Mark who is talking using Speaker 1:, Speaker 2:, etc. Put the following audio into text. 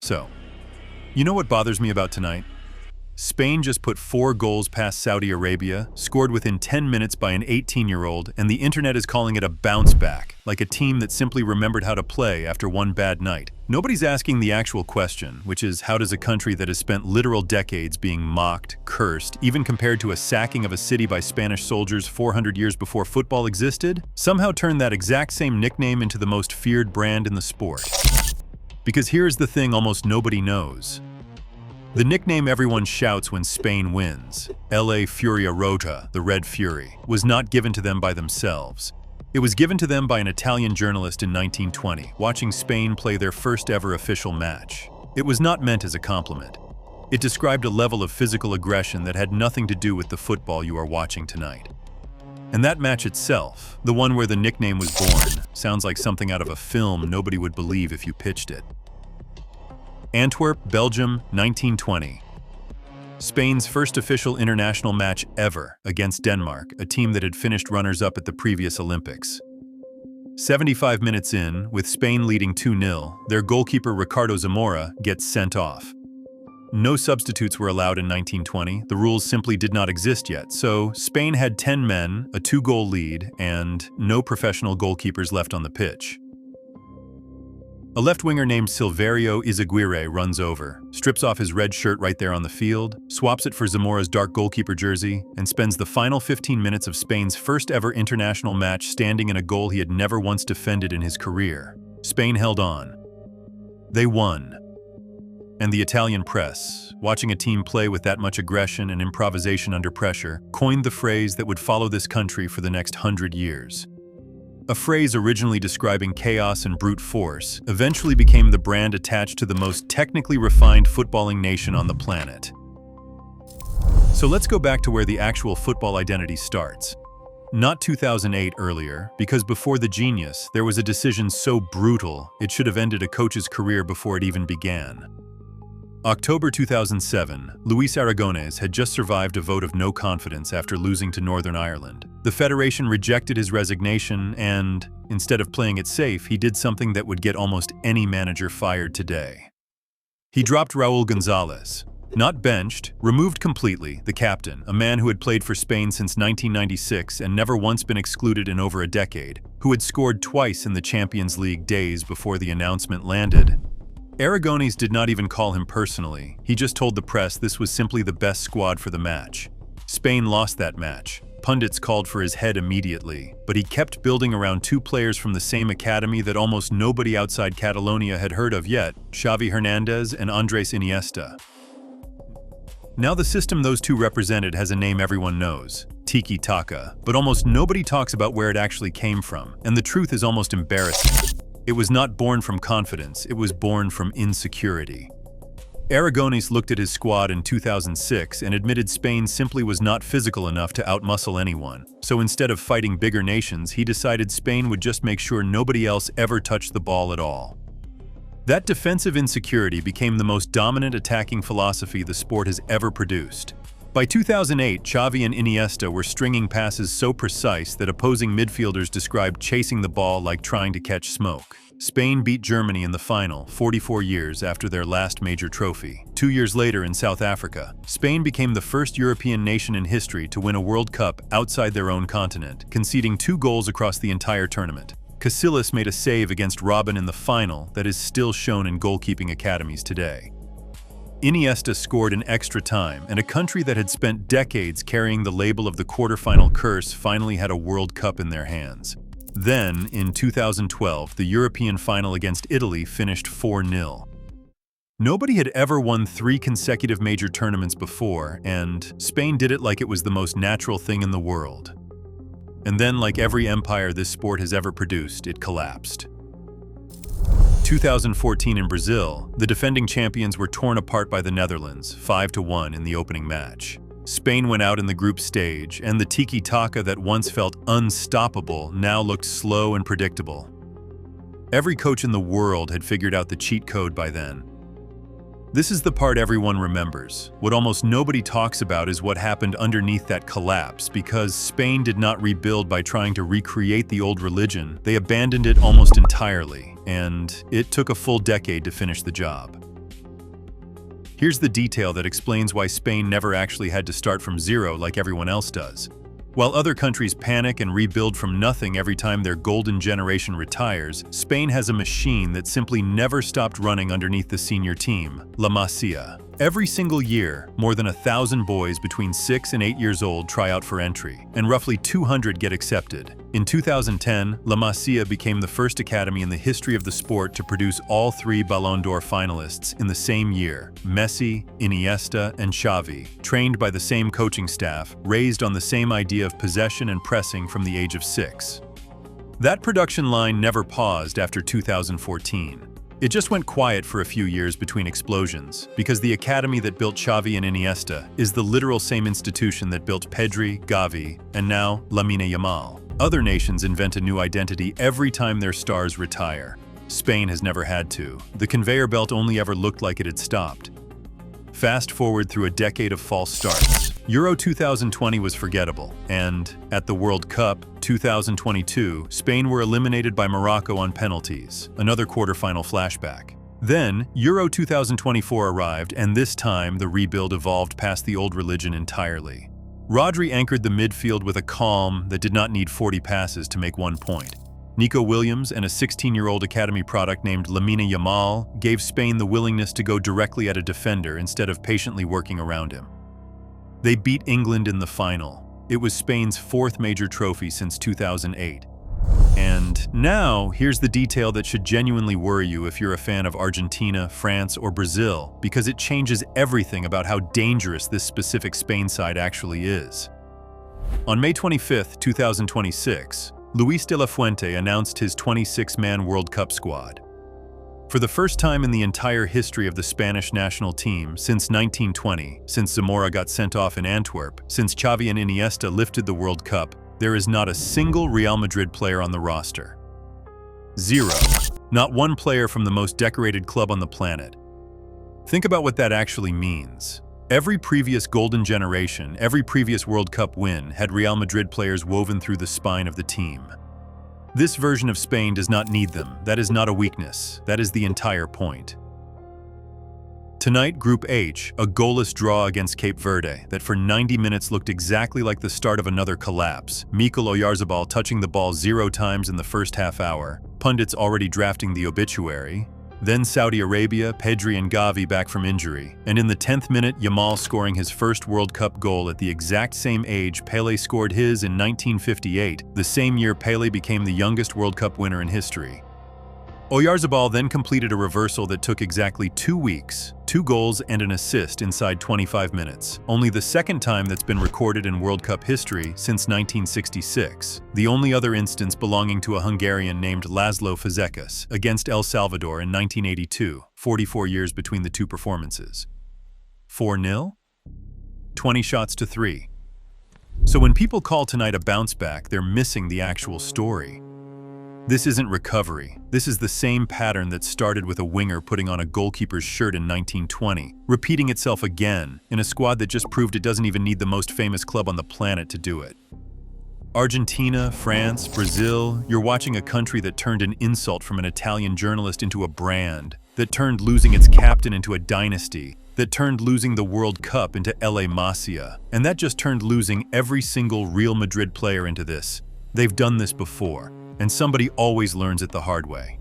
Speaker 1: So, you know what bothers me about tonight? Spain just put 4 goals past Saudi Arabia, scored within 10 minutes by an 18-year-old, and the internet is calling it a bounce back, like a team that simply remembered how to play after one bad night. Nobody's asking the actual question, which is how does a country that has spent literal decades being mocked, cursed, even compared to a sacking of a city by Spanish soldiers 400 years before football existed, somehow turn that exact same nickname into the most feared brand in the sport? Because here's the thing almost nobody knows. The nickname everyone shouts when Spain wins, La Furia Rota, the Red Fury, was not given to them by themselves. It was given to them by an Italian journalist in 1920, watching Spain play their first ever official match. It was not meant as a compliment. It described a level of physical aggression that had nothing to do with the football you are watching tonight. And that match itself, the one where the nickname was born, sounds like something out of a film nobody would believe if you pitched it. Antwerp, Belgium, 1920. Spain's first official international match ever against Denmark, a team that had finished runners-up at the previous Olympics. 75 minutes in, with Spain leading 2-0, their goalkeeper Ricardo Zamora gets sent off. No substitutes were allowed in 1920, the rules simply did not exist yet, so Spain had 10 men, a 2-goal lead, and no professional goalkeepers left on the pitch. A left-winger named Silverio Izaguirre runs over, strips off his red shirt right there on the field, swaps it for Zamora's dark goalkeeper jersey, and spends the final 15 minutes of Spain's first ever international match standing in a goal he had never once defended in his career. Spain held on. They won. And the Italian press, watching a team play with that much aggression and improvisation under pressure, coined the phrase that would follow this country for the next 100 years. A phrase originally describing chaos and brute force eventually became the brand attached to the most technically refined footballing nation on the planet. So let's go back to where the actual football identity starts. Not 2008 earlier, because before the genius, there was a decision so brutal it should have ended a coach's career before it even began. October 2007, Luis Aragones had just survived a vote of no confidence after losing to Northern Ireland. The Federation rejected his resignation and, instead of playing it safe, he did something that would get almost any manager fired today. He dropped Raúl González. Not benched, removed completely, the captain, a man who had played for Spain since 1996 and never once been excluded in over a decade, who had scored twice in the Champions League days before the announcement landed. Aragones did not even call him personally, he just told the press this was simply the best squad for the match. Spain lost that match. Pundits called for his head immediately, but he kept building around 2 players from the same academy that almost nobody outside Catalonia had heard of yet, Xavi Hernandez and Andrés Iniesta. Now the system those two represented has a name everyone knows, tiki-taka, but almost nobody talks about where it actually came from, and the truth is almost embarrassing. It was not born from confidence, it was born from insecurity. Aragones looked at his squad in 2006 and admitted Spain simply was not physical enough to outmuscle anyone. So instead of fighting bigger nations, he decided Spain would just make sure nobody else ever touched the ball at all. That defensive insecurity became the most dominant attacking philosophy the sport has ever produced. By 2008, Xavi and Iniesta were stringing passes so precise that opposing midfielders described chasing the ball like trying to catch smoke. Spain beat Germany in the final, 44 years after their last major trophy. 2 years later in South Africa, Spain became the first European nation in history to win a World Cup outside their own continent, conceding 2 goals across the entire tournament. Casillas made a save against Robben in the final that is still shown in goalkeeping academies today. Iniesta scored in extra time, and a country that had spent decades carrying the label of the quarterfinal curse finally had a World Cup in their hands. Then, in 2012, the European final against Italy finished 4-0. Nobody had ever won 3 consecutive major tournaments before, and Spain did it like it was the most natural thing in the world. And then, like every empire this sport has ever produced, it collapsed. 2014 in Brazil, the defending champions were torn apart by the Netherlands, 5-1 in the opening match. Spain went out in the group stage, and the tiki-taka that once felt unstoppable now looked slow and predictable. Every coach in the world had figured out the cheat code by then. This is the part everyone remembers. What almost nobody talks about is what happened underneath that collapse, because Spain did not rebuild by trying to recreate the old religion. They abandoned it almost entirely, and it took a full decade to finish the job. Here's the detail that explains why Spain never actually had to start from zero like everyone else does. While other countries panic and rebuild from nothing every time their golden generation retires, Spain has a machine that simply never stopped running underneath the senior team, La Masia. Every single year, more than 1,000 boys between 6 and 8 years old try out for entry, and roughly 200 get accepted. In 2010, La Masia became the first academy in the history of the sport to produce all 3 Ballon d'Or finalists in the same year: Messi, Iniesta, and Xavi, trained by the same coaching staff, raised on the same idea of possession and pressing from the age of 6. That production line never paused after 2014. It just went quiet for a few years between explosions, because the academy that built Xavi and Iniesta is the literal same institution that built Pedri, Gavi, and now Lamine Yamal. Other nations invent a new identity every time their stars retire. Spain has never had to. The conveyor belt only ever looked like it had stopped. Fast forward through a decade of false starts. Euro 2020 was forgettable, and at the World Cup 2022, Spain were eliminated by Morocco on penalties, another quarterfinal flashback. Then, Euro 2024 arrived, and this time the rebuild evolved past the old religion entirely. Rodri anchored the midfield with a calm that did not need 40 passes to make 1 point. Nico Williams and a 16-year-old academy product named Lamine Yamal gave Spain the willingness to go directly at a defender instead of patiently working around him. They beat England in the final. It was Spain's 4th major trophy since 2008. And now, here's the detail that should genuinely worry you if you're a fan of Argentina, France, or Brazil, because it changes everything about how dangerous this specific Spain side actually is. On May 25, 2026, Luis de la Fuente announced his 26-man World Cup squad. For the first time in the entire history of the Spanish national team since 1920, since Zamora got sent off in Antwerp, since Xavi and Iniesta lifted the World Cup, there is not a single Real Madrid player on the roster. 0. Not one player from the most decorated club on the planet. Think about what that actually means. Every previous golden generation, every previous World Cup win had Real Madrid players woven through the spine of the team. This version of Spain does not need them. That is not a weakness. That is the entire point. Tonight, Group H, a goalless draw against Cape Verde that for 90 minutes looked exactly like the start of another collapse. Mikel Oyarzabal touching the ball 0 times in the first half hour, pundits already drafting the obituary. Then Saudi Arabia, Pedri and Gavi back from injury, and in the 10th minute, Yamal scoring his first World Cup goal at the exact same age Pele scored his in 1958, the same year Pele became the youngest World Cup winner in history. Oyarzabal then completed a reversal that took exactly 2 weeks, 2 goals and an assist inside 25 minutes, only the second time that's been recorded in World Cup history since 1966, the only other instance belonging to a Hungarian named Laszlo Fazekas against El Salvador in 1982, 44 years between the two performances. 4-0? 20 shots to 3. So when people call tonight a bounce back, they're missing the actual story. This isn't recovery. This is the same pattern that started with a winger putting on a goalkeeper's shirt in 1920, repeating itself again in a squad that just proved it doesn't even need the most famous club on the planet to do it. Argentina, France, Brazil, you're watching a country that turned an insult from an Italian journalist into a brand, that turned losing its captain into a dynasty, that turned losing the World Cup into La Masia, and that just turned losing every single Real Madrid player into this. They've done this before. And somebody always learns it the hard way.